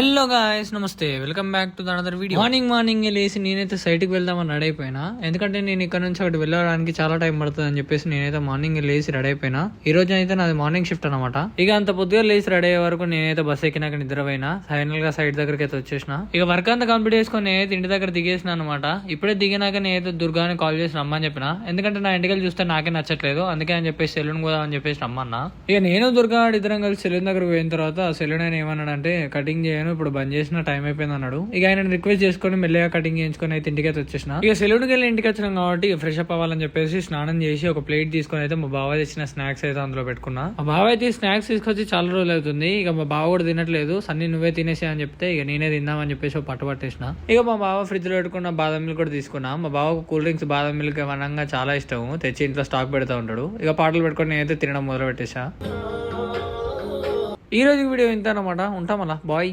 Hello guys, నమస్తే, welcome back to another video. Morning లేసి నేనైతే సైట్కి వెళ్దామని రెడీ అయిపోయినా. ఎందుకంటే నేను ఇక్కడ నుంచి అక్కడ వెళ్ళడానికి చాలా టైం పడుతుంది అని చెప్పేసి నేనైతే మార్నింగ్ లేసి రెడీ అయిపోయినా. ఈ రోజు అయితే నాది మార్నింగ్ షిఫ్ట్ అనమాట. ఇక అంత పొద్దుగా లేసి రెడీ అయ్యే వరకు నేనైతే బస్ ఎక్కినాక నిద్రపోయినా. ఫైనల్ గా సైట్ దగ్గరికి అయితే వచ్చేసిన. ఇక వర్క్ అంతా కంప్లీట్ చేసుకుని నేనైతే ఇంటి దగ్గర దిగేసిన అనమాట. ఇప్పుడే దిగినాక నేనైతే దుర్గాని కాల్ చేసి రమ్మని చెప్పిన. ఎందుకంటే నా ఇంటికి చూస్తే నాకే నచ్చట్లేదు, అందుకే అని చెప్పేసి సెలూన్ కూడా అని చెప్పేసి రమ్మన్నా. ఇక నేను దుర్గా ఇద్దరం కలిసి సెలూన్ దగ్గరకు పోయిన తర్వాత సెలూన్ ఆయన ఏమన్నాడంటే కటింగ్ చేయను, ఇప్పుడు బంద్ చేసిన, టైం అయిపోయింది అన్నాడు. ఇక ఆయన రిక్వెస్ట్ చేసుకుని మెల్లగా కటింగ్ చేయించుకొని అయితే ఇంటికి అయితే వచ్చేసిన. ఇక సెలూన్కి వెళ్ళి ఇంటికి వచ్చినాం కాబట్టి ఫ్రెష్ అప్ అవ్వాలని చెప్పేసి స్నానం చేసి ఒక ప్లేట్ తీసుకొని అయితే మా బావ తెచ్చిన స్నాక్స్ అయితే అందులో పెట్టుకున్నా. మా బావ అయితే స్నాక్స్ తీసుకొచ్చి చాలా రోజులు అవుతుంది. ఇక మా బావ కూడా తినట్లేదు. సన్నీ నువ్వే తినేసే అని చెప్తే ఇక నేనే తిందామని చెప్పేసి పట్టు పట్టేసిన. ఇక మా బావ ఫ్రిడ్జ్ లో పెట్టుకున్న బాదం మిల్క్ కూడా తీసుకున్నా. మా బావకు కూల్ డ్రింక్స్ బాదం మిల్క్ వనంగా చాలా ఇష్టం, తెచ్చి ఇంట్లో స్టాక్ పెడతా ఉంటాడు. ఇక పాటలు పెట్టుకొని నేనైతే తినడం మొదలు పెట్టేసా. ఈ రోజు వీడియో ఇంత అనమాట. ఉంటాం అలా, బాయ్.